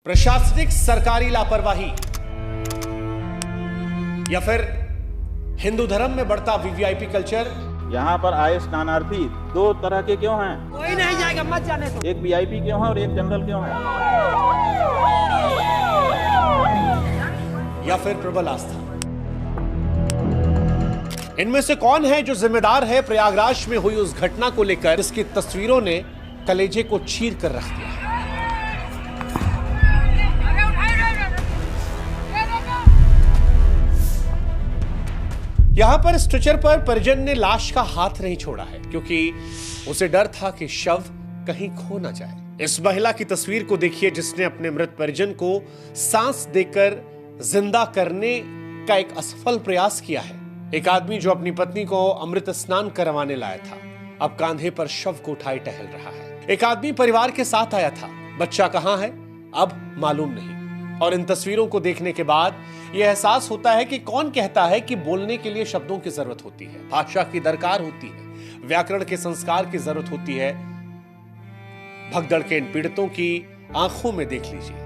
प्रशासनिक सरकारी लापरवाही या फिर हिंदू धर्म में बढ़ता वीवीआईपी कल्चर। यहाँ पर आए स्नानार्थी दो तरह के क्यों हैं? कोई नहीं जाएगा, मत जाने दो। एक वीआईपी क्यों है और एक जनरल क्यों है? या फिर प्रबल आस्था। इनमें से कौन है जो जिम्मेदार है प्रयागराज में हुई उस घटना को लेकर जिसकी तस्वीरों ने कलेजे को चीर कर रख दिया? यहां पर स्ट्रेचर पर परिजन ने लाश का हाथ नहीं छोड़ा है क्योंकि उसे डर था कि शव कहीं खो ना जाए। इस महिला की तस्वीर को देखिए जिसने अपने मृत परिजन को सांस देकर जिंदा करने का एक असफल प्रयास किया है। एक आदमी जो अपनी पत्नी को अमृत स्नान करवाने लाया था, अब कांधे पर शव को उठाए टहल रहा है। एक आदमी परिवार के साथ आया था, बच्चा कहां है अब मालूम नहीं। और इन तस्वीरों को देखने के बाद यह एहसास होता है कि कौन कहता है कि बोलने के लिए शब्दों की जरूरत होती है, भाषा की दरकार होती है, व्याकरण के संस्कार की जरूरत होती है। भगदड़ के इन पीड़ितों की आंखों में देख लीजिए,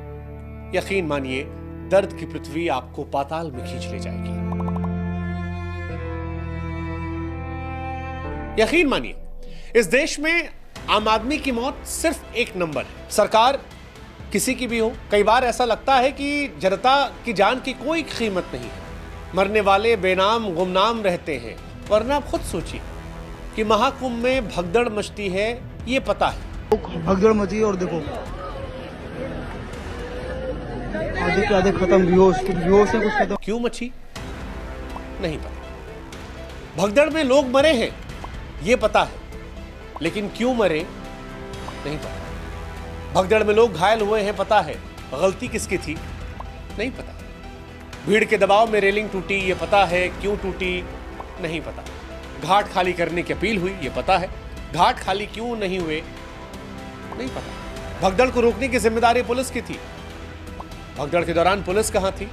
यकीन मानिए दर्द की पृथ्वी आपको पाताल में खींच ले जाएगी। यकीन मानिए इस देश में आम आदमी की मौत सिर्फ एक नंबर है। सरकार किसी की भी हो, कई बार ऐसा लगता है कि जनता की जान की कोई कीमत नहीं है। मरने वाले बेनाम गुमनाम रहते हैं, वरना आप खुद सोचिए कि महाकुंभ में भगदड़ मचती है, ये पता है। भगदड़ मची और देखो आधे के आधे खत्म, बेहोश है कुछ खत्म। क्यों मची नहीं पता। भगदड़ में लोग मरे हैं ये पता है, लेकिन क्यों मरे नहीं पता। भगदड़ में लोग घायल हुए हैं पता है, गलती किसकी थी नहीं पता। भीड़ के दबाव में रेलिंग टूटी ये पता है, क्यों टूटी नहीं पता। घाट खाली करने की अपील हुई ये पता है, घाट खाली क्यों नहीं हुए नहीं पता। भगदड़ को रोकने की जिम्मेदारी पुलिस की थी, भगदड़ के दौरान पुलिस कहां थी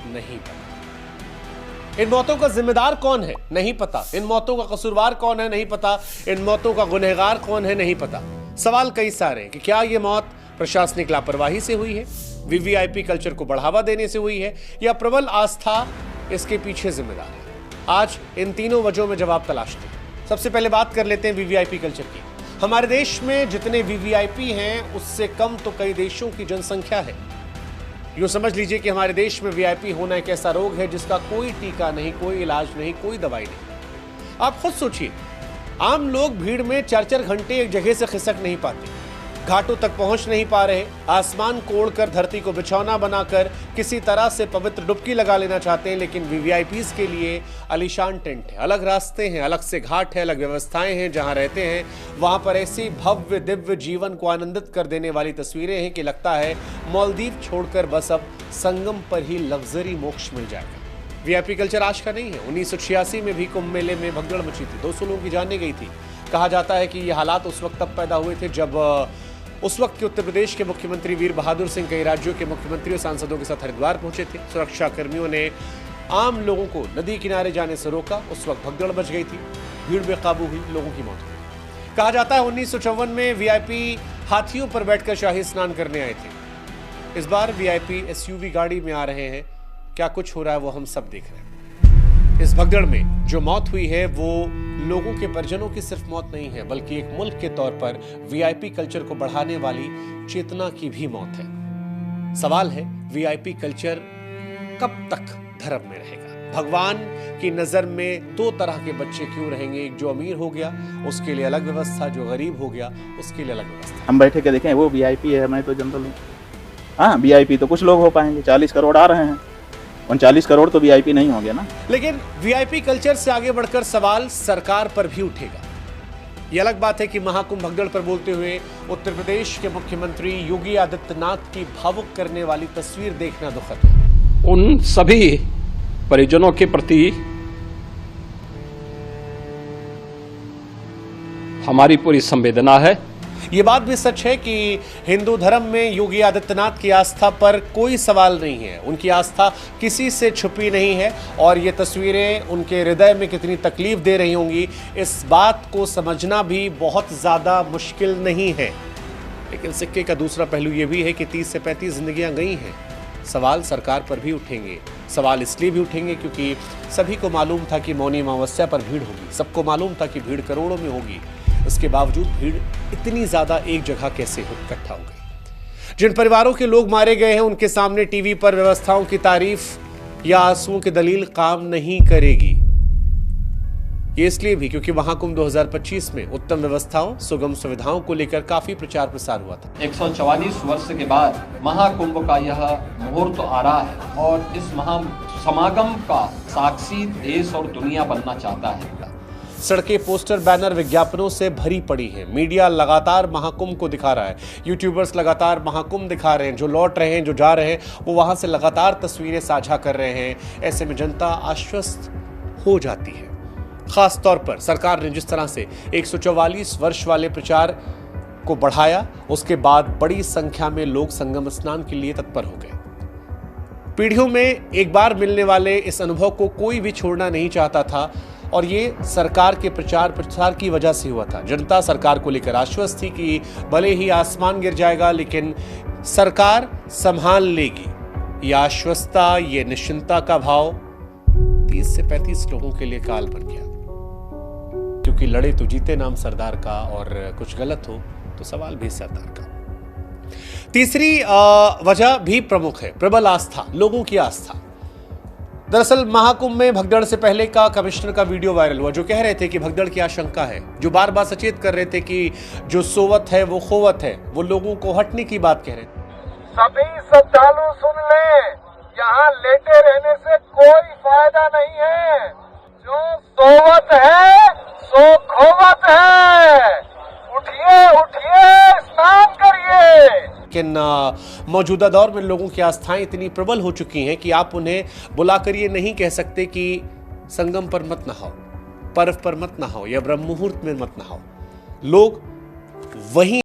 नहीं पता। इन मौतों का जिम्मेदार कौन है नहीं पता। इन मौतों का कसूरवार कौन है नहीं पता। इन मौतों का गुनहगार कौन है नहीं पता। सवाल कई सारे हैं कि क्या यह मौत प्रशासनिक लापरवाही से हुई है, वीवीआईपी कल्चर को बढ़ावा देने से हुई है, या प्रबल आस्था इसके पीछे जिम्मेदार है। आज इन तीनों वजहों में जवाब तलाशते हैं। सबसे पहले बात कर लेते हैं वीवीआईपी कल्चर की। हमारे देश में जितने वीवीआईपी हैं उससे कम तो कई देशों की जनसंख्या है। यूं समझ लीजिए कि हमारे देश में वीआईपी होना एक ऐसा रोग है जिसका कोई टीका नहीं, कोई इलाज नहीं, कोई दवाई नहीं। आप खुद सोचिए, आम लोग भीड़ में 4-4 घंटे एक जगह से खिसक नहीं पाते, घाटों तक पहुंच नहीं पा रहे, आसमान को ओढ़कर धरती को बिछौना बनाकर किसी तरह से पवित्र डुबकी लगा लेना चाहते हैं। लेकिन वीवीआईपीज के लिए आलीशान टेंट है, अलग रास्ते हैं, अलग से घाट है, अलग व्यवस्थाएं हैं। जहां रहते हैं वहां पर ऐसी भव्य दिव्य जीवन को आनंदित कर देने वाली तस्वीरें हैं कि लगता है मालदीव छोड़कर बस अब संगम पर ही लग्जरी मोक्ष मिल जाएगा। वीआईपी कल्चर आज का नहीं है। 1986 में भी कुंभ मेले में भगदड़ मची थी, 200 लोगों की जाने गई थी। कहा जाता है कि ये हालात उस वक्त तब पैदा हुए थे जब उस वक्त के उत्तर प्रदेश के मुख्यमंत्री वीर बहादुर सिंह कई राज्यों के मुख्यमंत्रियों सांसदों के साथ हरिद्वार पहुंचे थे। सुरक्षा कर्मियों ने आम लोगों को नदी किनारे जाने से रोका। उस वक्त भगदड़ मच गई थी, भीड़ बेकाबू हुई, लोगों की मौत हुई। कहा जाता है 1954 में वीआईपी हाथियों पर बैठकर शाही स्नान करने आए थे। इस बार वीआईपी एसयूवी गाड़ी में आ रहे हैं। क्या कुछ हो रहा है वो हम सब देख रहे हैं। इस भगदड़ में जो मौत हुई है वो लोगों के परिजनों की सिर्फ मौत नहीं है, बल्कि एक मुल्क के तौर पर वीआईपी कल्चर को बढ़ाने वाली चेतना की भी मौत है। सवाल है वीआईपी कल्चर कब तक धर्म में रहेगा? भगवान की नजर में दो तरह के बच्चे क्यों रहेंगे? एक जो अमीर हो गया उसके लिए अलग व्यवस्था, जो गरीब हो गया उसके लिए अलग व्यवस्था। हम बैठे के देखें, वो वीआईपी है, मैं तो जनरल हूँ। हाँ, वीआईपी तो कुछ लोग हो पाएंगे, 40 करोड़ आ रहे हैं, 39 करोड़ तो वीआईपी नहीं होंगे ना। लेकिन वीआईपी कल्चर से आगे बढ़कर सवाल सरकार पर भी उठेगा। यह अलग बात है कि महाकुंभ भगदड़ पर बोलते हुए उत्तर प्रदेश के मुख्यमंत्री योगी आदित्यनाथ की भावुक करने वाली तस्वीर देखना दुखद है। उन सभी परिजनों के प्रति हमारी पूरी संवेदना है। ये बात भी सच है कि हिंदू धर्म में योगी आदित्यनाथ की आस्था पर कोई सवाल नहीं है। उनकी आस्था किसी से छुपी नहीं है और ये तस्वीरें उनके हृदय में कितनी तकलीफ दे रही होंगी, इस बात को समझना भी बहुत ज़्यादा मुश्किल नहीं है। लेकिन सिक्के का दूसरा पहलू यह भी है कि 30 से 35 जिंदगियां गई हैं। सवाल सरकार पर भी उठेंगे। सवाल इसलिए भी उठेंगे क्योंकि सभी को मालूम था कि मौनी अमावस्या पर भीड़ होगी। सबको मालूम था कि भीड़ करोड़ों में होगी। इसके बावजूद भीड़ इतनी ज्यादा एक जगह कैसे इकट्ठा हो गई। जिन परिवारों के लोग मारे गए हैं उनके सामने टीवी पर व्यवस्थाओं की तारीफ या आंसुओं की दलील काम नहीं करेगी। ये इसलिए भी क्योंकि महाकुंभ 2025 में उत्तम व्यवस्थाओं, सुगम सुविधाओं को लेकर काफी प्रचार प्रसार हुआ था। 144 वर्ष के बाद महाकुंभ का यह मुहूर्त आ रहा है और इस महासमागम का साक्षी देश और दुनिया बनना चाहता है। सड़कें, पोस्टर, बैनर, विज्ञापनों से भरी पड़ी हैं। मीडिया लगातार महाकुंभ को दिखा रहा है। यूट्यूबर्स लगातार महाकुंभ दिखा रहे हैं। जो लौट रहे हैं, जो जा रहे हैं, वो वहां से लगातार तस्वीरें साझा कर रहे हैं। ऐसे में जनता आश्वस्त हो जाती है। खास तौर पर सरकार ने जिस तरह से 144 वर्ष वाले प्रचार को बढ़ाया, उसके बाद बड़ी संख्या में लोग संगम स्नान के लिए तत्पर हो गए। पीढ़ियों में एक बार मिलने वाले इस अनुभव को कोई भी छोड़ना नहीं चाहता था और ये सरकार के प्रचार प्रसार की वजह से हुआ था। जनता सरकार को लेकर आश्वस्त थी कि भले ही आसमान गिर जाएगा लेकिन सरकार संभाल लेगी। ये आश्वस्तता, ये निश्चिंतता का भाव 30 से 35 लोगों के लिए काल बन गया, क्योंकि लड़े तो जीते नाम सरदार का और कुछ गलत हो तो सवाल भी सरदार का। तीसरी वजह भी प्रमुख है, प्रबल आस्था, लोगों की आस्था। दरअसल महाकुंभ में भगदड़ से पहले का कमिश्नर का वीडियो वायरल हुआ, जो कह रहे थे कि भगदड़ की आशंका है, जो बार बार सचेत कर रहे थे कि जो सोवत है वो खोवत है, वो लोगों को हटने की बात कह रहे थे। सभी श्रद्धालु सुन लें, यहाँ लेटे रहने से कोई फायदा नहीं है। जो सोवत है सो खोवत है। उठिए उठिए, स्नान करिए। लेकिन मौजूदा दौर में लोगों की आस्थाएं इतनी प्रबल हो चुकी हैं कि आप उन्हें बुलाकर ये नहीं कह सकते कि संगम पर मत नहाओ, पर्व पर मत नहाओ या ब्रह्म मुहूर्त में मत नहाओ। लोग वहीं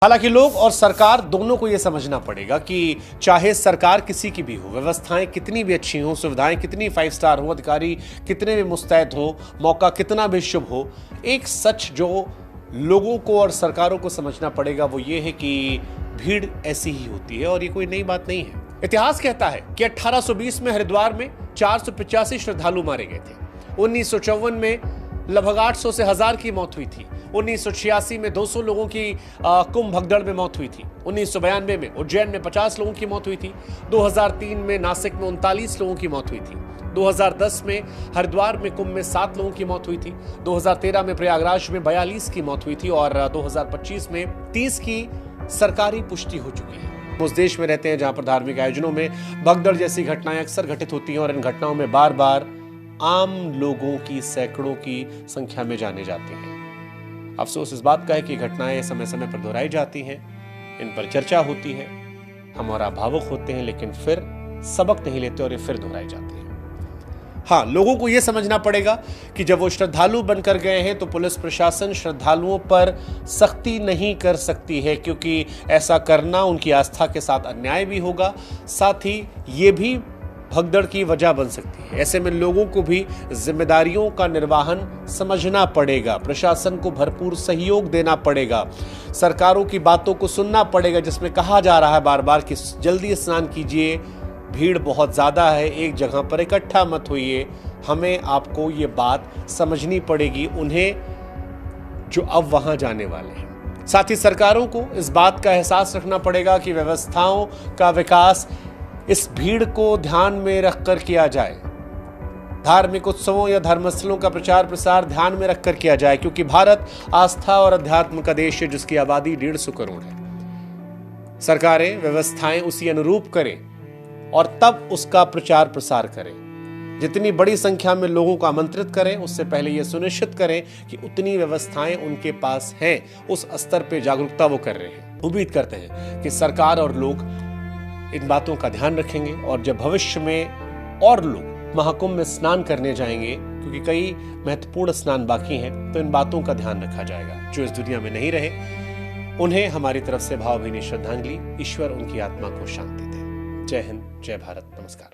हालांकि लोग और सरकार दोनों को यह समझना पड़ेगा कि चाहे सरकार किसी की भी हो, व्यवस्थाएं कितनी भी अच्छी हो, सुविधाएं कितनी 5 स्टार हो, अधिकारी कितने भी मुस्तैद हो, मौका कितना भी शुभ हो, एक सच जो लोगों को और सरकारों को समझना पड़ेगा वो ये है कि भीड़ ऐसी ही होती है और ये कोई नई बात नहीं है। इतिहास कहता है कि 1820 में हरिद्वार में 485 श्रद्धालु मारे गए थे। 1954 में लगभग 800 से 1000 की मौत हुई थी। 1986 में 200 लोगों की कुंभ भगदड़ में मौत हुई थी। 1992 में उज्जैन में 50 लोगों की मौत हुई थी। 2003 में नासिक में 39 लोगों की मौत हुई थी। 2010 में हरिद्वार में कुंभ में 7 लोगों की मौत हुई थी। 2013 में प्रयागराज में 42 की मौत हुई थी और 2025 में 30 की सरकारी पुष्टि हो चुकी है। उस देश में रहते हैं जहां पर धार्मिक आयोजनों में भगदड़ जैसी घटनाएं अक्सर घटित होती हैं और इन घटनाओं में बार बार आम लोगों की सैकड़ों की संख्या में जाने जाते हैं। अफसोस इस बात का है कि घटनाएं समय समय पर दोहराई जाती हैं, इन पर चर्चा होती है, हम और आप भावुक होते हैं, लेकिन फिर सबक नहीं लेते और ये फिर दोहराए जाते हैं। हाँ, लोगों को यह समझना पड़ेगा कि जब वो श्रद्धालु बनकर गए हैं तो पुलिस प्रशासन श्रद्धालुओं पर सख्ती नहीं कर सकती है, क्योंकि ऐसा करना उनकी आस्था के साथ अन्याय भी होगा, साथ ही ये भी भगदड़ की वजह बन सकती है। ऐसे में लोगों को भी जिम्मेदारियों का निर्वहन समझना पड़ेगा, प्रशासन को भरपूर सहयोग देना पड़ेगा, सरकारों की बातों को सुनना पड़ेगा जिसमें कहा जा रहा है बार बार कि जल्दी स्नान कीजिए, भीड़ बहुत ज्यादा है, एक जगह पर इकट्ठा मत होइए। हमें आपको ये बात समझनी पड़ेगी। उन्हें जो अब वहां जाने वाले हैं। साथ ही सरकारों को इस बात का एहसास रखना पड़ेगा कि व्यवस्थाओं का विकास इस भीड़ को ध्यान में रखकर किया जाए। धार्मिक उत्सवों या धर्मस्थलों का प्रचार प्रसार ध्यान में रखकर किया जाए, क्योंकि भारत आस्था और अध्यात्म का देश है जिसकी आबादी 150 करोड़ है। सरकारें व्यवस्थाएं उसी अनुरूप करें और तब उसका प्रचार प्रसार करें। जितनी बड़ी संख्या में लोगों को आमंत्रित करें, उससे पहले यह सुनिश्चित करें कि उतनी व्यवस्थाएं उनके पास हैं, उस स्तर पे जागरूकता वो कर रहे हैं। उम्मीद करते हैं कि सरकार और लोग इन बातों का ध्यान रखेंगे और जब भविष्य में और लोग महाकुंभ में स्नान करने जाएंगे, क्योंकि कई महत्वपूर्ण स्नान बाकी हैं, तो इन बातों का ध्यान रखा जाएगा। जो इस दुनिया में नहीं रहे, उन्हें हमारी तरफ से भावभीनी श्रद्धांजलि। ईश्वर उनकी आत्मा को शांति दे। जय हिंद, जय भारत, नमस्कार।